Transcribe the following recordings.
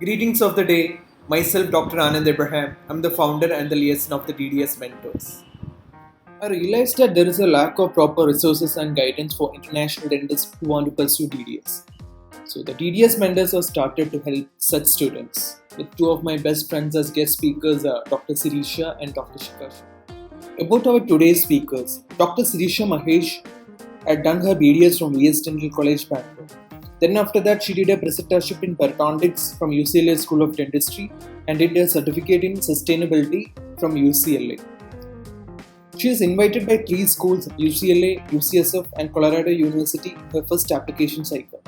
Greetings of the day. Myself, Dr. Anand Abraham. I'm the founder and the liaison of the DDS Mentors. I realized that there is a lack of proper resources and guidance for international dentists who want to pursue DDS. So, the DDS Mentors are started to help such students. With two of my best friends as guest speakers, Dr. Sirisha and Dr. Shikasha. About our today's speakers, Dr. Sirisha Mahesh had done her BDS from VS Dental College, Bangalore. Then after that, she did a preceptorship in Pertondix from UCLA School of Dentistry and did a certificate in sustainability from UCLA. She is invited by three schools, UCLA, UCSF and Colorado University in her first application cycle.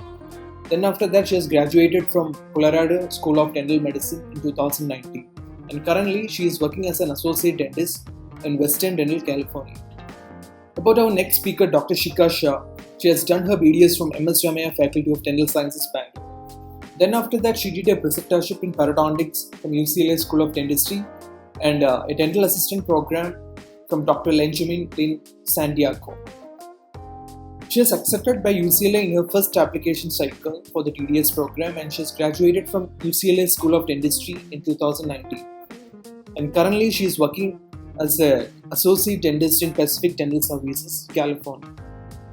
Then after that, she has graduated from Colorado School of Dental Medicine in 2019 and currently she is working as an associate dentist in Western Dental, California. About our next speaker, Dr. Shika Shah, she has done her BDS from MS Ramaiah Faculty of Dental Sciences, Bangalore. Then after that, she did a preceptorship in Parodontics from UCLA School of Dentistry and a dental assistant program from Dr. Benjamin in Santiago. She was accepted by UCLA in her first application cycle for the DDS program and she has graduated from UCLA School of Dentistry in 2019. And currently she is working as an associate dentist in Pacific Dental Services, California.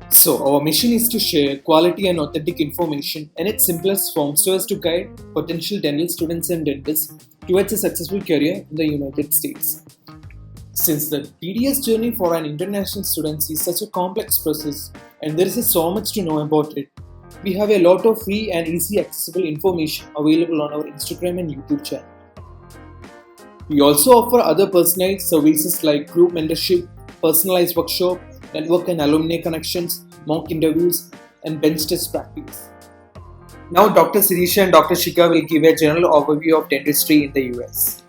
So, our mission is to share quality and authentic information in its simplest form so as to guide potential dental students and dentists towards a successful career in the United States. Since the DDS journey for an international student is such a complex process and there is so much to know about it, we have a lot of free and easy accessible information available on our Instagram and YouTube channel. We also offer other personalized services like group mentorship, personalized workshop, network and alumni connections, mock interviews, and bench test practice. Now, Dr. Sirisha and Dr. Shika will give a general overview of dentistry in the US.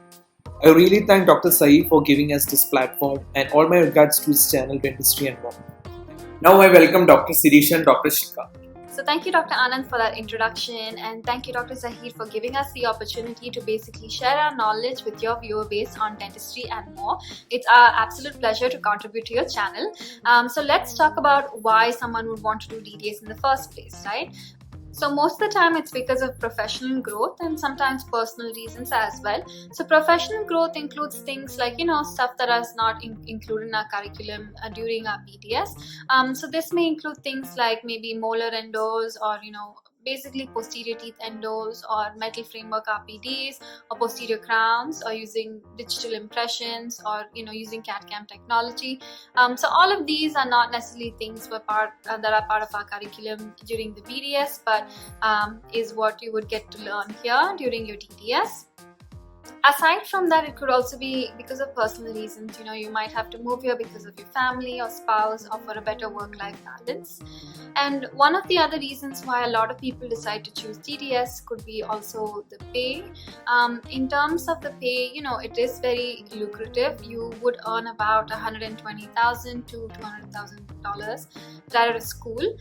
I really thank Dr. Sai for giving us this platform and all my regards to his channel Dentistry and More. Now, I welcome Dr. Sirisha and Dr. Shika. So thank you, Dr. Anand, for that introduction, and thank you, Dr. Zahir, for giving us the opportunity to basically share our knowledge with your viewer base on dentistry and more. It's our absolute pleasure to contribute to your channel. So let's talk about why someone would want to do DDS in the first place, right? So most of the time it's because of professional growth and sometimes personal reasons as well. So professional growth includes things like, stuff that is not included in our curriculum during our BDS. So this may include things like maybe molar endos or, basically posterior teeth endos or metal framework RPDs or posterior crowns or using digital impressions or using CAD/CAM technology. So all of these are not necessarily things that are part of our curriculum during the BDS, but is what you would get to learn here during your DDS. Aside from that, it could also be because of personal reasons. You might have to move here because of your family or spouse or for a better work-life balance. And one of the other reasons why a lot of people decide to choose DDS could be also the pay. In terms of the pay, it is very lucrative. You would earn about $120,000 to $200,000 right out of school.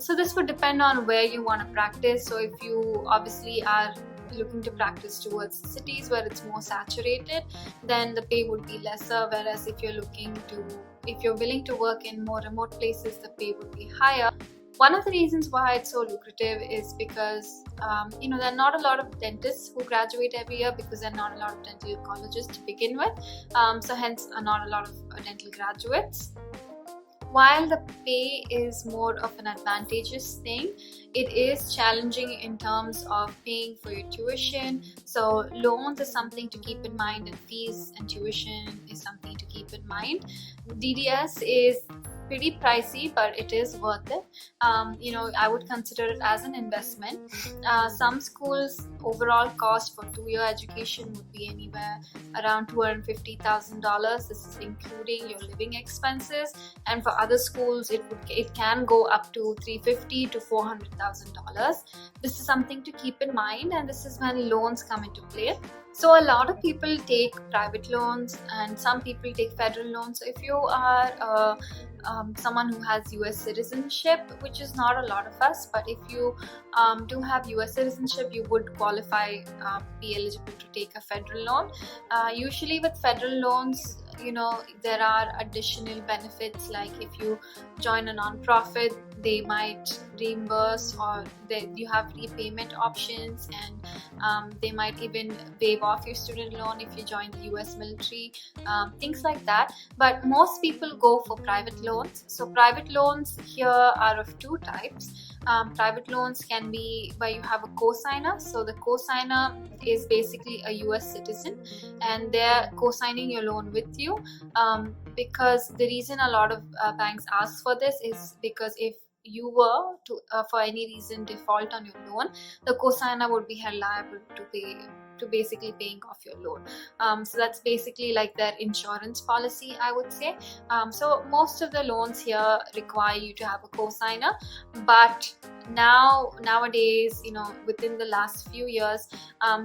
So this would depend on where you want to practice. So if you obviously are looking to practice towards cities where it's more saturated, then the pay would be lesser, whereas if you're willing to work in more remote places, the pay would be higher. One of the reasons why it's so lucrative is because there are not a lot of dentists who graduate every year because there are not a lot of dental colleges to begin with, so hence not a lot of dental graduates. While the pay is more of an advantageous thing, it is challenging in terms of paying for your tuition. So loans is something to keep in mind and fees and tuition is something to keep in mind. DDS is pretty pricey, but it is worth it. I would consider it as an investment. Some schools overall cost for 2-year education would be anywhere around $250,000. This is including your living expenses, and for other schools it can go up to $350,000 to $400,000. This is something to keep in mind, and this is when loans come into play. So a lot of people take private loans and some people take federal loans. So if you are someone who has US citizenship, which is not a lot of us, but if you do have US citizenship, you would qualify, be eligible to take a federal loan. Usually with federal loans, there are additional benefits, like if you join a non-profit, they might reimburse, or you have repayment options, and they might even waive off your student loan if you join the US military, things like that. But most people go for private loans. So private loans here are of two types. Private loans can be where you have a co-signer. So the co-signer is basically a US citizen, and they're co-signing your loan with you, because the reason a lot of banks ask for this is because if you were to for any reason default on your loan, the co-signer would be held liable to basically paying off your loan. So that's basically like their insurance policy, I would say. So most of the loans here require you to have a co-signer, but nowadays, within the last few years,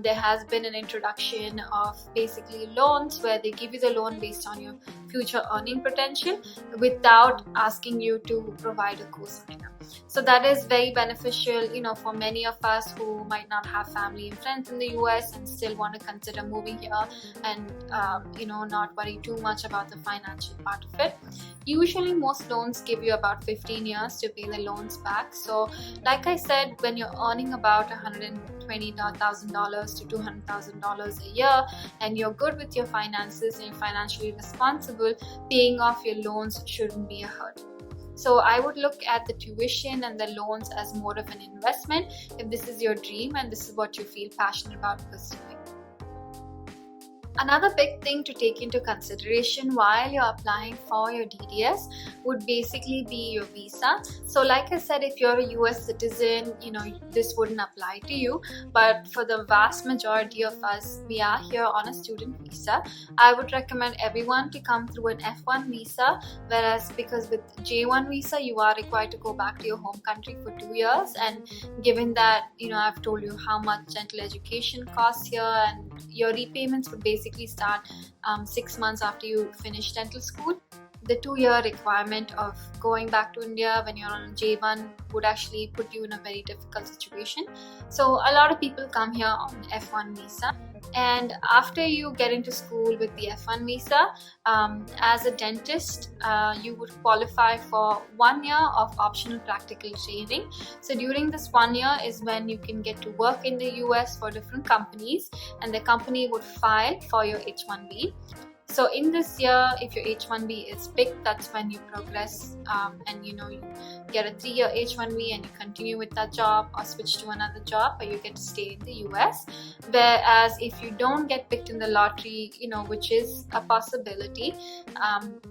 there has been an introduction of basically loans where they give you the loan based on your future earning potential without asking you to provide a co-signer. So that is very beneficial, for many of us who might not have family and friends in the US and still want to consider moving here and not worry too much about the financial part of it. Usually most loans give you about 15 years to pay the loans back. So like I said, when you're earning about $120,000 to $200,000 a year and you're good with your finances and you're financially responsible, paying off your loans shouldn't be a hurdle. So I would look at the tuition and the loans as more of an investment if this is your dream and this is what you feel passionate about pursuing. Another big thing to take into consideration while you're applying for your DDS would basically be your visa. So like I said, if you're a US citizen, this wouldn't apply to you. But for the vast majority of us, we are here on a student visa. I would recommend everyone to come through an F1 visa, whereas because with J1 visa, you are required to go back to your home country for 2 years. And given that, I've told you how much dental education costs here, and your repayments would basically start 6 months after you finish dental school. The 2-year requirement of going back to India when you're on J1 would actually put you in a very difficult situation. So a lot of people come here on F1 visa. And after you get into school with the F1 visa, as a dentist, you would qualify for 1 year of optional practical training. So during this 1 year is when you can get to work in the US for different companies, and the company would file for your H1B. So in this year, if your H1B is picked, that's when you progress and you get a 3-year H1B and you continue with that job or switch to another job, or you get to stay in the US. Whereas if you don't get picked in the lottery, which is a possibility,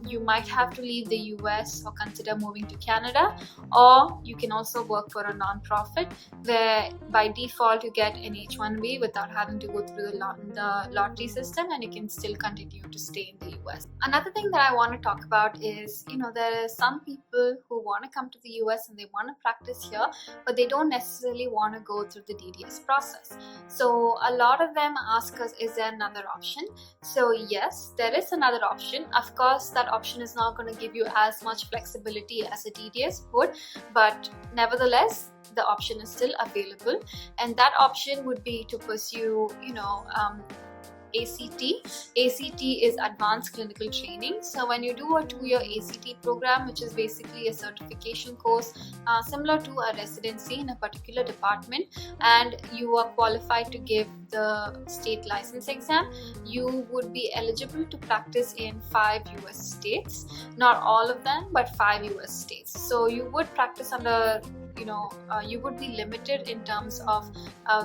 you might have to leave the US or consider moving to Canada, or you can also work for a non-profit where by default you get an H1B without having to go through the lottery system, and you can still continue to stay in the US. Another thing that I want to talk about is, there are some people who want to come to the US and they want to practice here, but they don't necessarily want to go through the DDS process. So a lot of them ask us, is there another option? So yes, there is another option. Of course, that option is not going to give you as much flexibility as a DDS would, but nevertheless, the option is still available. And that option would be to pursue, ACT. ACT is Advanced Clinical Training. So when you do a 2-year ACT program, which is basically a certification course similar to a residency in a particular department, and you are qualified to give the state license exam, you would be eligible to practice in 5 US states. Not all of them, but 5 US states. So you would practice under you would be limited in terms of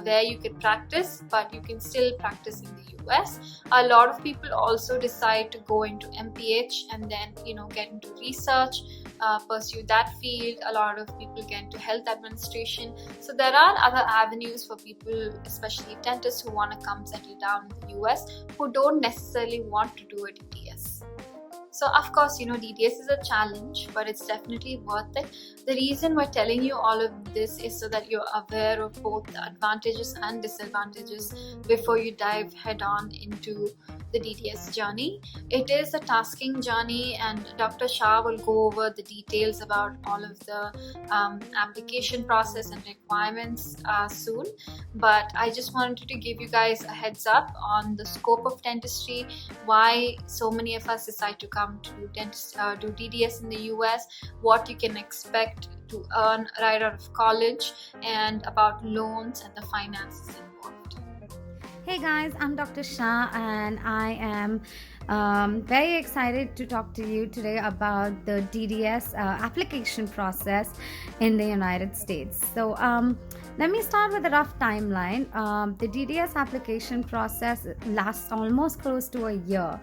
where you could practice, but you can still practice in the US. A lot of people also decide to go into MPH and then get into research, pursue that field. A lot of people get into health administration. So there are other avenues for people, especially dentists who want to come settle down in the US, who don't necessarily want to do a DDS. So of course, DDS is a challenge, but it's definitely worth it. The reason we're telling you all of this is so that you're aware of both the advantages and disadvantages before you dive head on into the DDS journey. It is a tasking journey, and Dr. Shah will go over the details about all of the application process and requirements soon. But I just wanted to give you guys a heads up on the scope of dentistry, why so many of us decide to come to do DDS in the US, what you can expect to earn right out of college, and about loans and the finances involved. Hey guys, I'm Dr. Shah, and I am very excited to talk to you today about the DDS application process in the United States. So, let me start with a rough timeline. The DDS application process lasts almost close to a year.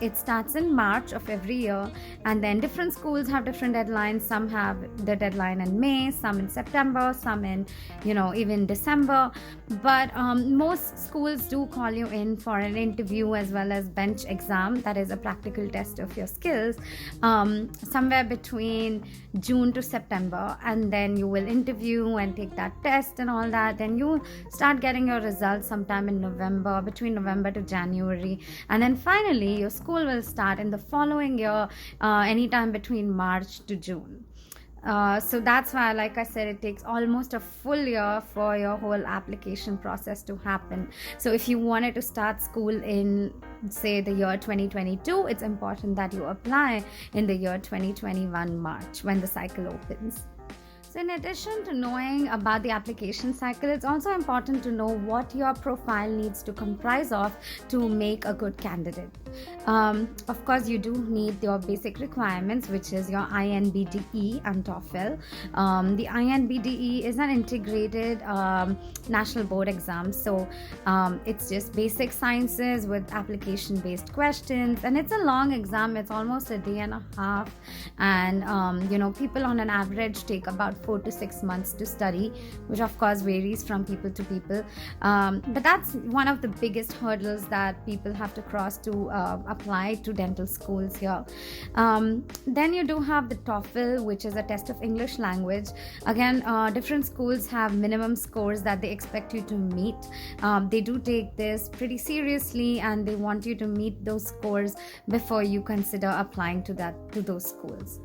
It starts in March of every year, and then different schools have different deadlines. Some have the deadline in May, some in September, some in, even December. But most schools do call you in for an interview as well as bench exam, that is a practical test of your skills, somewhere between June to September, and then you will interview and take that test and all that. Then you start getting your results sometime in November, between November to January, and then finally your school will start in the following year, anytime between March to June. So that's why, like I said, it takes almost a full year for your whole application process to happen. So if you wanted to start school in, say, the year 2022, it's important that you apply in the year 2021 March when the cycle opens. So in addition to knowing about the application cycle, it's also important to know what your profile needs to comprise of to make a good candidate. Of course, you do need your basic requirements, which is your INBDE and TOEFL. The INBDE is an integrated national board exam. So it's just basic sciences with application-based questions. And it's a long exam. It's almost a day and a half. And, people on an average take about 4 to 6 months to study, which of course varies from people to people. But that's one of the biggest hurdles that people have to cross to apply to dental schools here. Then you do have the TOEFL, which is a test of English language. Again, different schools have minimum scores that they expect you to meet. They do take this pretty seriously, and they want you to meet those scores before you consider applying to those schools.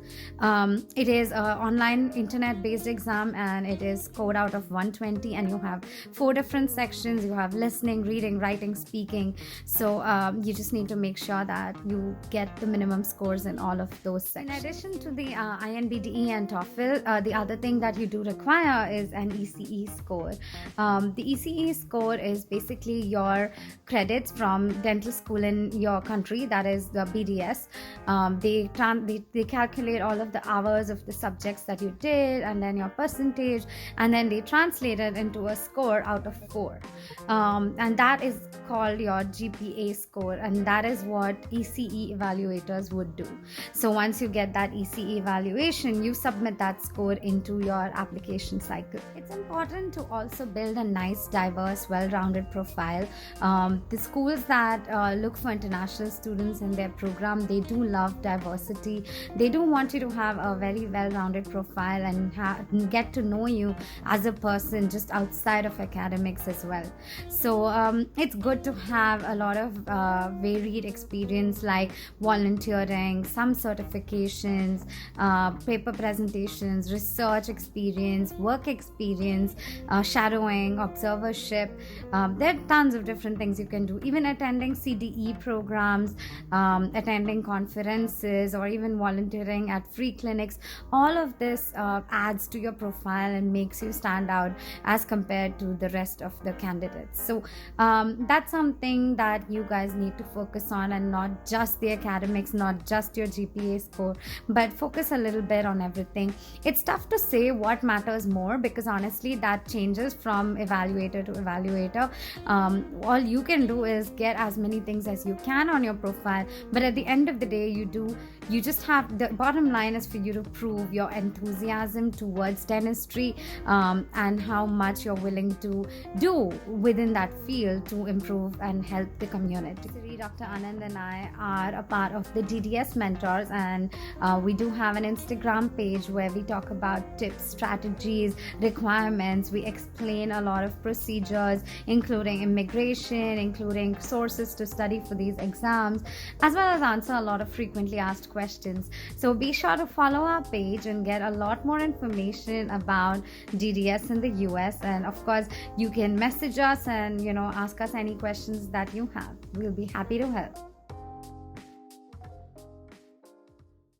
It is an online internet-based exam, and it is scored out of 120, and you have 4 different sections. You have listening, reading, writing, speaking. So you just need to make sure that you get the minimum scores in all of those sections. In addition to the INBDE and TOEFL, the other thing that you do require is an ECE score. The ECE score is basically your credits from dental school in your country, that is the BDS. They calculate all of the hours of the subjects that you did, and then your percentage, and then they translate it into a score out of 4. And that is called your GPA score, and that is what ECE evaluators would do. So once you get that ECE evaluation, you submit that score into your application cycle. It's important to also build a nice, diverse, well-rounded profile. The schools that look for international students in their program, they do love diversity. They do want you to have a very well-rounded profile and get to know you as a person just outside of academics as well. So it's good to have a lot of varied experience, like volunteering, some certifications, paper presentations, research experience, work experience, shadowing, observership. There are tons of different things you can do, even attending CDE programs, attending conferences, or even volunteering at free clinics. All of this adds to your profile and makes you stand out as compared to the rest of the candidates. So that's something that you guys need to focus on, and not just the academics, not just your GPA score, but focus a little bit on everything. It's tough to say what matters more, because honestly that changes from evaluator to evaluator. All you can do is get as many things as you can on your profile, but at the end of the day, you just have, the bottom line is for you to prove your enthusiasm towards dentistry, and how much you're willing to do within that field to improve and help the community. Dr. Anand and I are a part of the DDS Mentors, and we do have an Instagram page where we talk about tips, strategies, requirements. We explain a lot of procedures, including immigration, including sources to study for these exams, as well as answer a lot of frequently asked questions. So be sure to follow our page and get a lot more information about DDS in the US. And of course, you can message us and ask us any questions that you have. We'll be happy to help.